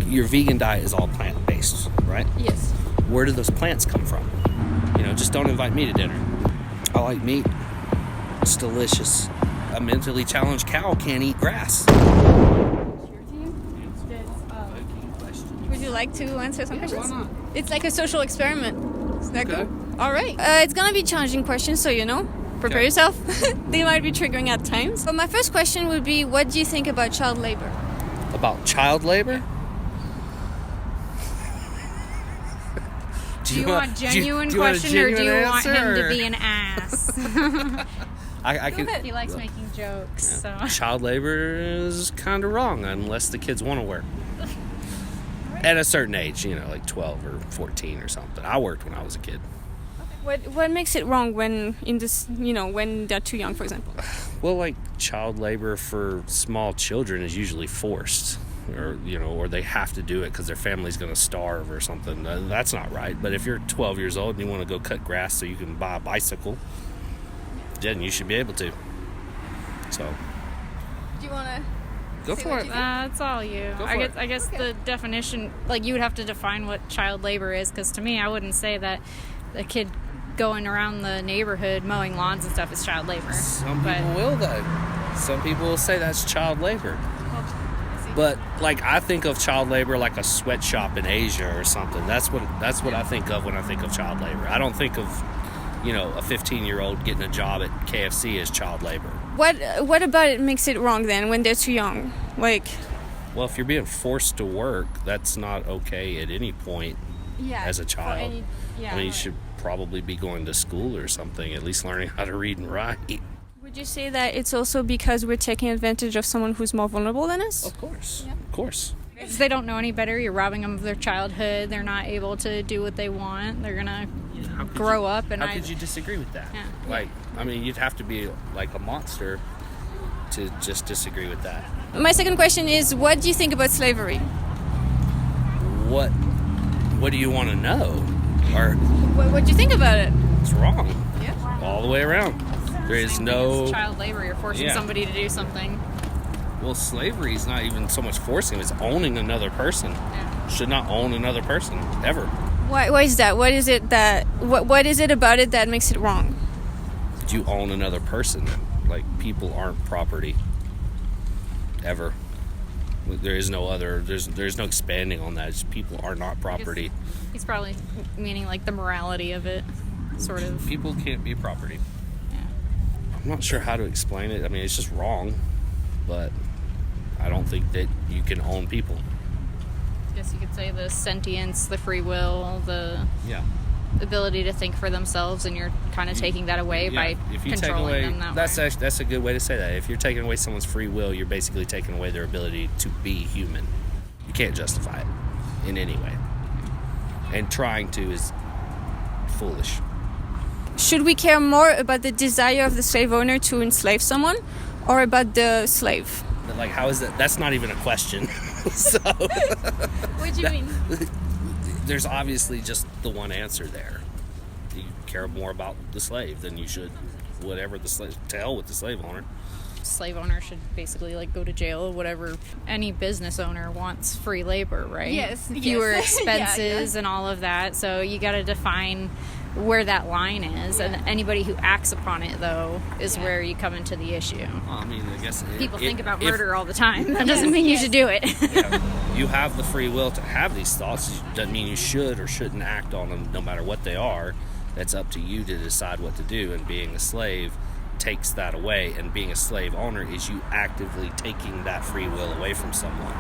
your vegan diet is all plant-based, right? Yes. Where do those plants come from? Just don't invite me to dinner. I like meat. It's delicious. A mentally challenged cow can't eat grass. Would you like to answer some questions? Why not? It's like a social experiment. Is that Okay. good? All right. It's gonna be challenging questions, so prepare Okay. yourself. They might be triggering at times. But my first question would be, what do you think about child labor? About child labor? Do you want genuine question or do you want him to be an ass? I can. He likes making jokes. So. Child labor is kind of wrong unless the kids want to work. At a certain age, like 12 or 14 or something. I worked when I was a kid. What makes it wrong when when they're too young, for example? Well, like child labor for small children is usually forced, or they have to do it because their family's going to starve or something. That's not right. But if you're 12 years old and you want to go cut grass so you can buy a bicycle, then you should be able to. So. Do you want to? Go for it. It's all you. I guess the definition, you would have to define what child labor is, because to me, I wouldn't say that a kid going around the neighborhood mowing lawns and stuff is child labor. Some people will, though. Some people will say that's child labor. But I think of child labor like a sweatshop in Asia or something. That's what I think of when I think of child labor. I don't think of a 15-year-old getting a job at KFC as child labor. What about it makes it wrong then when they're too young? Well, if you're being forced to work, that's not okay at any point as a child. You should probably be going to school or something, at least learning how to read and write. Would you say that it's also because we're taking advantage of someone who's more vulnerable than us? Of course. Yeah. Of course. Because they don't know any better. You're robbing them of their childhood. They're not able to do what they want. They're going to grow up. And how could you disagree with that? Yeah. You'd have to be like a monster to just disagree with that. My second question is, what do you think about slavery? What do you want to know? Or what do you think about it? It's wrong. Yeah. All the way around. There is no... It's child labor. You're forcing somebody to do something. Well, slavery is not even so much forcing, it's owning another person. Yeah. Should not own another person, ever. Why is that? What is it about it that makes it wrong? You own another person. People aren't property. Ever. There's no expanding on that. People are not property. He's probably meaning the morality of it, sort of. People can't be property. Yeah. I'm not sure how to explain it. It's just wrong, but I don't think that you can own people. I guess you could say the sentience, the free will, the ability to think for themselves, and you're kind of taking that away by controlling them that way. That's a good way to say that. If you're taking away someone's free will, you're basically taking away their ability to be human. You can't justify it in any way. And trying to is foolish. Should we care more about the desire of the slave owner to enslave someone or about the slave? How is that? That's not even a question. So, what do you mean? There's obviously just the one answer there. You care more about the slave than you should whatever the slave. To hell with the slave owner. Slave owner should basically go to jail. Whatever. Any business owner wants free labor, right? Yes. Fewer expenses and all of that. So you got to define where that line is, and anybody who acts upon it, though, is where you come into the issue. Well, I guess people think about murder all the time. That doesn't mean you should do it. You have the free will to have these thoughts. It doesn't mean you should or shouldn't act on them, no matter what they are. That's up to you to decide what to do. And being a slave takes that away. And being a slave owner is you actively taking that free will away from someone.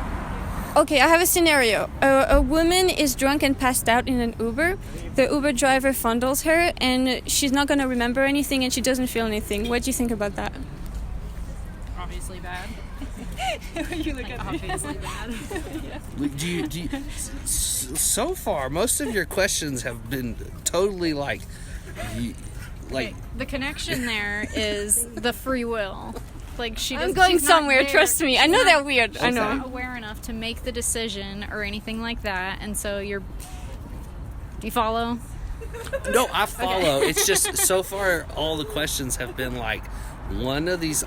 Okay, I have a scenario. A woman is drunk and passed out in an Uber. The Uber driver fondles her, and she's not going to remember anything, and she doesn't feel anything. What do you think about that? Obviously bad. You look at obviously bad. Do you, so far, most of your questions have been totally the connection there is the free will. I'm going somewhere, trust me. I know they're weird. I know. She's not aware enough to make the decision or anything like that, and so do you follow? No, I follow. Okay. It's just so far all the questions have been one of these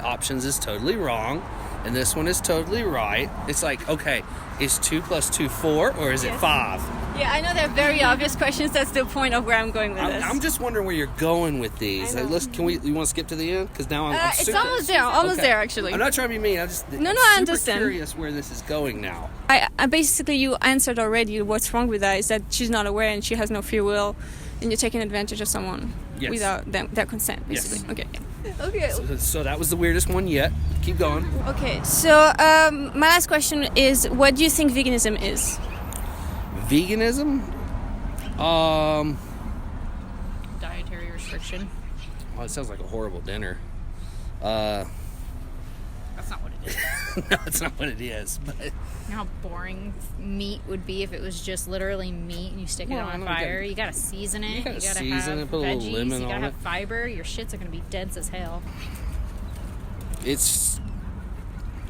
options is totally wrong. and this one is totally right. It's like, okay, is 2 + 2 4, or is it 5? Yeah, I know they're very obvious questions. That's the point of where I'm going with this. I'm just wondering where you're going with these. You want to skip to the end? Because now I'm it's super, almost there. Almost there, actually. I'm not trying to be mean. I'm I understand. Curious where this is going now. I basically, you answered already. What's wrong with that is that she's not aware and she has no free will, and you're taking advantage of someone without their consent, basically. Yes. Okay. So that was the weirdest one yet. Keep going. Okay. So my last question is, what do you think veganism is? Veganism? Dietary restriction. Well, it sounds like a horrible dinner. That's not what it is. No, it's not what it is. But you know how boring meat would be if it was just literally meat and you stick it on fire? You gotta season it. You gotta season have it, put a little veggies. lemon You gotta on have it. fiber. Your shits are gonna be dense as hell. It's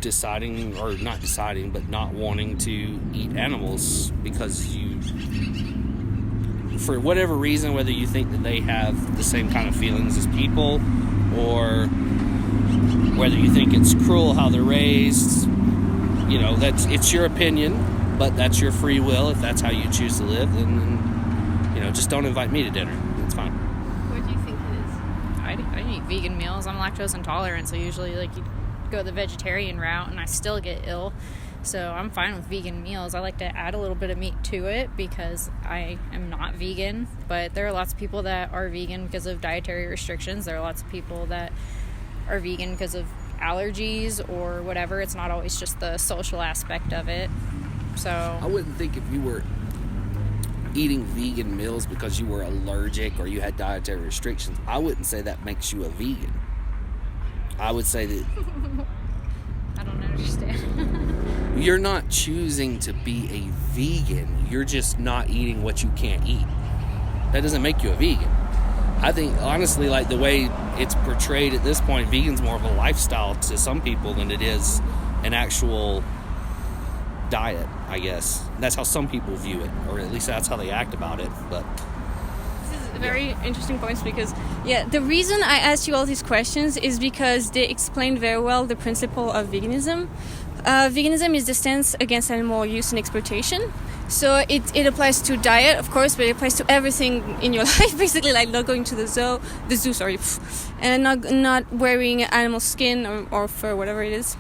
deciding, or not deciding, but not wanting to eat animals because you, for whatever reason, whether you think that they have the same kind of feelings as people, or whether you think it's cruel how they're raised, it's your opinion, but that's your free will. If that's how you choose to live, then just don't invite me to dinner. It's fine. What do you think it is? I eat vegan meals. I'm lactose intolerant, so usually you go the vegetarian route and I still get ill. So I'm fine with vegan meals. I like to add a little bit of meat to it because I am not vegan, but there are lots of people that are vegan because of dietary restrictions. There are lots of people that are vegan because of allergies or whatever. It's not always just the social aspect of it. So I wouldn't think if you were eating vegan meals because you were allergic or you had dietary restrictions, I wouldn't say that makes you a vegan. I would say that I don't understand. you're not choosing to be a vegan. You're just not eating what you can't eat. That doesn't make you a vegan. I think, honestly, like the way it's portrayed at this point, vegan's more of a lifestyle to some people than it is an actual diet, I guess. That's how some people view it, or at least that's how they act about it. But this is a very interesting point because, the reason I asked you all these questions is because they explain very well the principle of veganism. Veganism is the stance against animal use and exploitation. So it applies to diet, of course, but it applies to everything in your life, basically, like not going to the zoo, and not wearing animal skin or fur, whatever it is.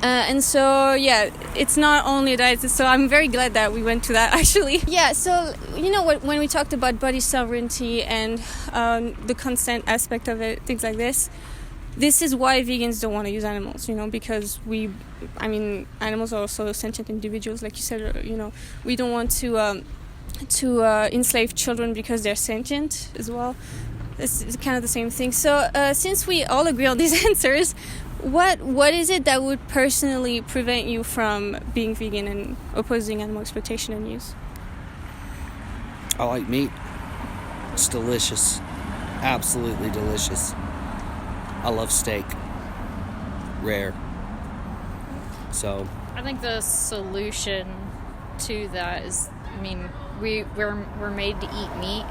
And so, it's not only a diet. So I'm very glad that we went to that, actually. Yeah, so, when we talked about body sovereignty and the consent aspect of it, things like this is why vegans don't want to use animals, because animals are also sentient individuals, like you said, we don't want to enslave children because they're sentient as well. It's kind of the same thing. So since we all agree on these answers, what is it that would personally prevent you from being vegan and opposing animal exploitation and use? I like meat. It's delicious. Absolutely delicious. I love steak. Rare. So I think the solution to that is, we're made to eat meat.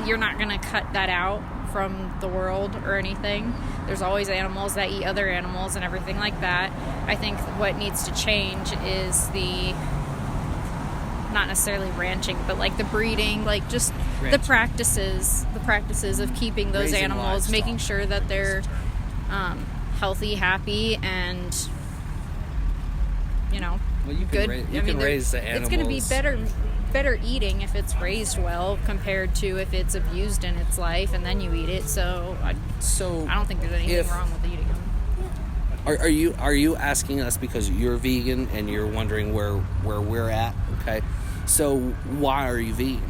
You're not going to cut that out from the world or anything. There's always animals that eat other animals and everything like that. I think what needs to change is not necessarily ranching, but like the breeding, like just the practices of keeping those Raising animals, livestock. making sure that they're healthy, happy, and you good. can raise the animals. It's going to be better eating if it's raised well compared to if it's abused in its life and then you eat it. So I don't think there's anything wrong with eating them. Are you asking us because you're vegan and you're wondering where we're at? Okay, so why are you vegan?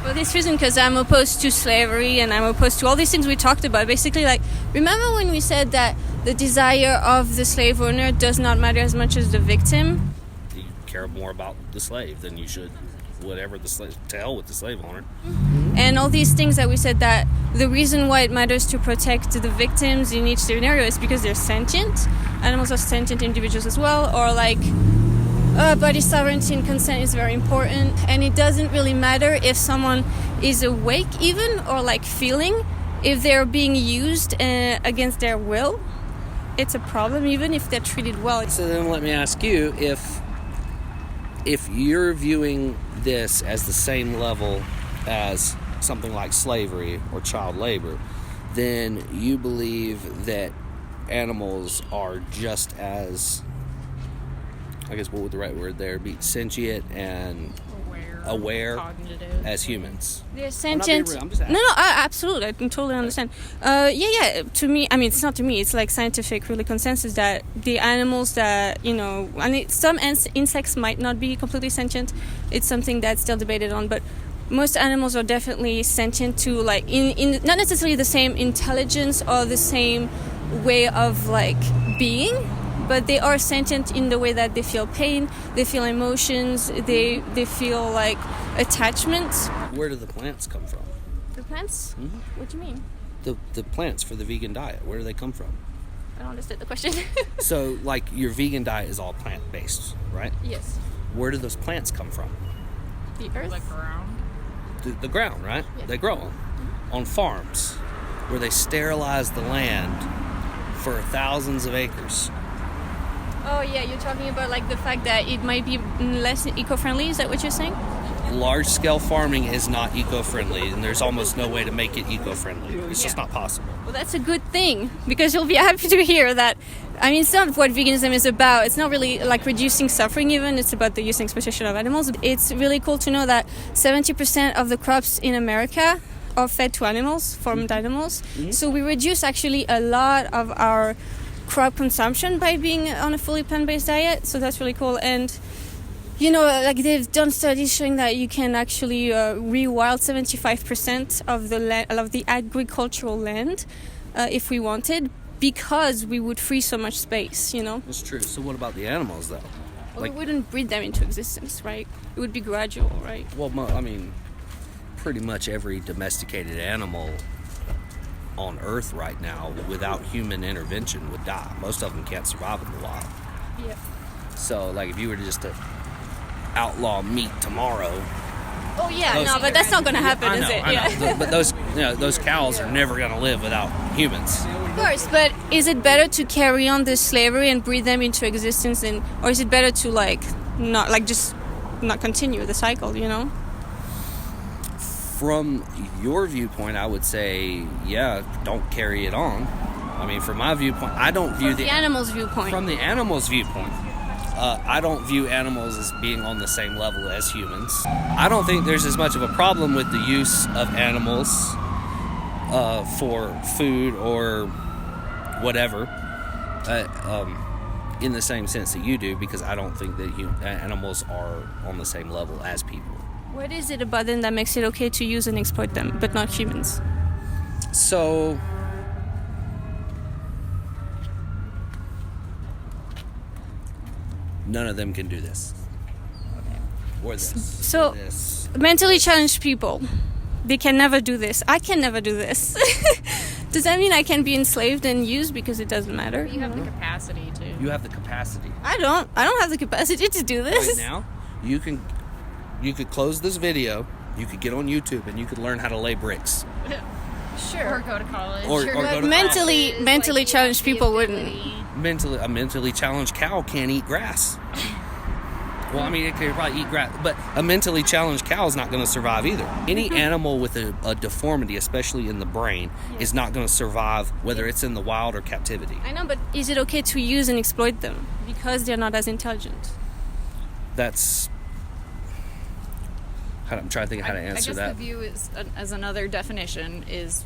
For this reason, because I'm opposed to slavery and I'm opposed to all these things we talked about. Basically, remember when we said that the desire of the slave owner does not matter as much as the victim? You care more about the slave than you should whatever the slave. To hell with the slave owner. And all these things that we said, that the reason why it matters to protect the victims in each scenario is because they're sentient. Animals are sentient individuals as well, or body sovereignty and consent is very important, and it doesn't really matter if someone is awake even or feeling, if they're being used against their will. it's a problem, even if they're treated well. So then let me ask you, if you're viewing this as the same level as something like slavery or child labor, then you believe that animals are just as, I guess what would the right word there be, sentient and aware cognitive, as humans. They're sentient. I'm just asking. No, absolutely. I can totally understand. Yeah. To me, I mean, it's not to me. It's like scientific, really consensus that the animals that, some insects might not be completely sentient. It's something that's still debated on, but most animals are definitely sentient to, like, in not necessarily the same intelligence or the same way of, like, being, but they are sentient in the way that they feel pain, they feel emotions, they feel like attachment. Where do the plants come from? The plants? Mm-hmm. What do you mean? The plants for the vegan diet, where do they come from? I don't understand the question. So, like, your vegan diet is all plant-based, right? Yes. Where do those plants come from? The earth? the ground. The ground, right? Yeah. They grow them on farms where they sterilize the land for thousands of acres. Oh yeah, you're talking about like the fact that it might be less eco-friendly. Is that what you're saying? Large-scale farming is not eco-friendly, and there's almost no way to make it eco-friendly. It's just not possible. Well, that's a good thing, because you'll be happy to hear that. I mean, it's not what veganism is about. It's not really like reducing suffering even. It's about the use and exploitation of animals. It's really cool to know that 70% of the crops in America are fed to animals, farmed animals. Mm-hmm. So we reduce actually a lot of our crop consumption by being on a fully plant-based diet. So that's really cool. And like they've done studies showing that you can actually rewild 75% of the agricultural land if we wanted, because we would free so much space. That's true. So what about the animals, though? Well, we wouldn't breed them into existence, right? It would be gradual, right? Well, I mean, pretty much every domesticated animal on Earth right now, without human intervention, would die. Most of them can't survive in the wild. Yeah. So, like, if you were just to outlaw meat tomorrow. Oh yeah, but that's not going to happen, is it? Yeah. But those cows are never going to live without humans. Of course, but is it better to carry on this slavery and breed them into existence, or is it better to just not continue the cycle? From your viewpoint, I would say, yeah, don't carry it on. I mean, from my viewpoint, I don't view the animal's viewpoint. From the animal's viewpoint, I don't view animals as being on the same level as humans. I don't think there's as much of a problem with the use of animals for food or whatever, in the same sense that you do, because I don't think that animals are on the same level as people. What is it about them that makes it okay to use and exploit them, but not humans? So, none of them can do this. Okay. Or this. So, or this. Mentally challenged people, they can never do this. I can never do this. Does that mean I can be enslaved and used because it doesn't matter? You have the capacity to. You have the capacity. I don't have the capacity to do this. Right now, you could close this video, you could get on YouTube, and you could learn how to lay bricks. Sure. Or go to college. Or go to mentally challenged people wouldn't. A mentally challenged cow can't eat grass. Well, I mean, it could probably eat grass, but a mentally challenged cow is not going to survive either. Any animal with a deformity, especially in the brain, is not going to survive, whether it's in the wild or captivity. I know, but is it okay to use and exploit them because they're not as intelligent? That's... I'm trying to think of how to answer that. I guess the view is, as another definition, is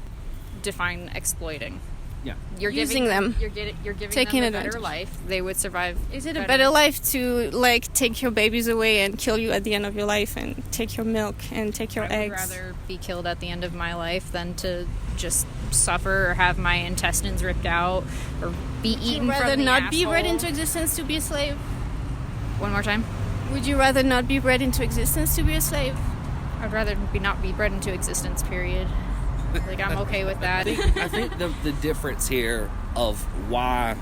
define exploiting. Yeah. You're using them. You're giving taking them a advantage. better life. They would survive. Is it a better life to take your babies away and kill you at the end of your life and take your milk and take your eggs? I would rather be killed at the end of my life than to just suffer or have my intestines ripped out or be eaten from the asshole. Would you rather not be bred into existence to be a slave? One more time. Would you rather not be bred into existence to be a slave? I'd rather not be bred into existence, period. I'm okay with that. I think the difference here of why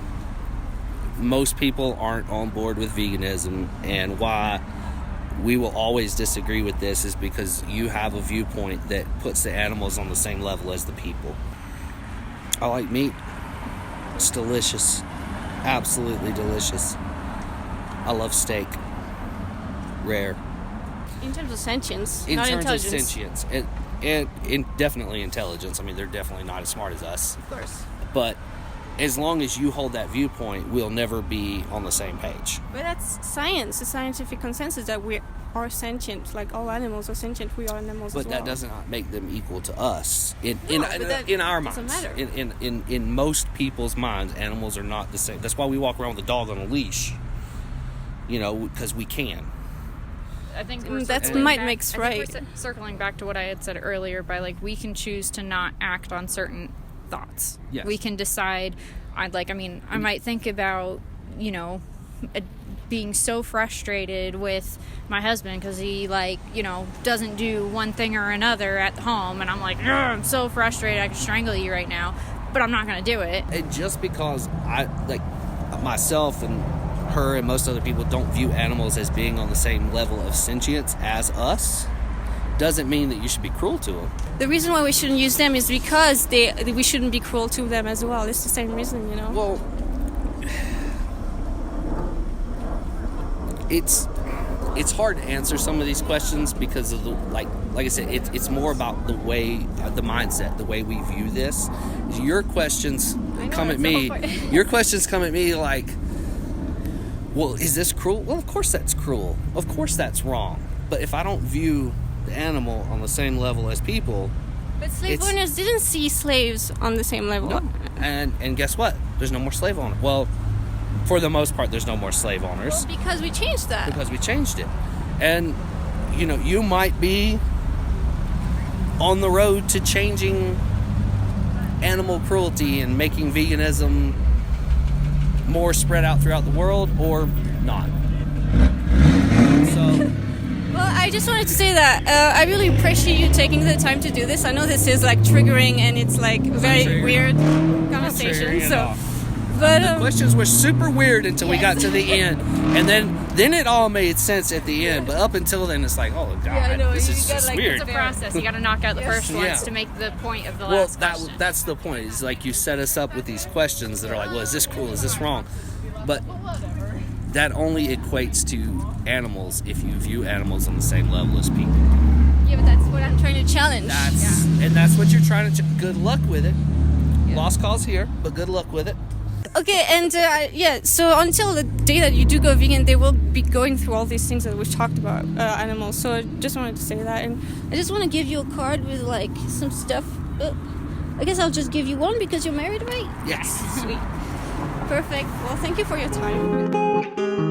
most people aren't on board with veganism and why we will always disagree with this is because you have a viewpoint that puts the animals on the same level as the people. I like meat. It's delicious. Absolutely delicious. I love steak. Rare. In terms of sentience, In not terms intelligence. of sentience. And definitely intelligence. I mean, they're definitely not as smart as us. Of course. But as long as you hold that viewpoint, we'll never be on the same page. But that's science, the scientific consensus that we are sentient. Like all animals are sentient, we are animals But as well. that does not make them equal to us. In that our doesn't minds. matter. In most people's minds, animals are not the same. That's why we walk around with a dog on a leash. Because we can. I think That might makes I think right. we're circling back to what I had said earlier by like we can choose to not act on certain thoughts. Yes. We can decide. I might think about being so frustrated with my husband because he doesn't do one thing or another at home, and I'm like, I'm so frustrated I could strangle you right now, but I'm not going to do it. And just because myself and her and most other people don't view animals as being on the same level of sentience as us doesn't mean that you should be cruel to them. The reason why we shouldn't use them is because we shouldn't be cruel to them as well. It's the same reason, Well, it's hard to answer some of these questions because of the like I said, it's more about the way, the mindset, the way we view this. Your questions come at me. Your questions come at me like, well, is this cruel? Well, of course that's cruel. Of course that's wrong. But if I don't view the animal on the same level as people, But slave owners didn't see slaves on the same level. no. And guess what? There's no more slave owners. Well, for the most part, there's no more slave owners. Well, because we changed that. Because we changed it. And, you might be on the road to changing animal cruelty and making veganism more spread out throughout the world, or not. So, Well, I just wanted to say that I really appreciate you taking the time to do this. I know this is like triggering and it's like very weird conversation. So, but the questions were super weird until we got to the end, and then it all made sense at the end. But up until then, it's like, oh god, I know, this you is got, just like, weird. It's a process. You got to knock out the first ones Yeah. to make the point of the Well, last question. that's the point. Is like you set us up with these questions that are like, well, is this cool? Is this wrong? But that only equates to animals if you view animals on the same level as people. yeah, but that's what I'm trying to challenge. And that's what you're trying to. Good luck with it. Lost cause here, but good luck with it. Okay, and so until the day that you do go vegan, they will be going through all these things that we've talked about, animals. So I just wanted to say that, and I just want to give you a card with like some stuff. I guess I'll just give you one because you're married, right? Yes. Sweet. Perfect. Well, thank you for your time.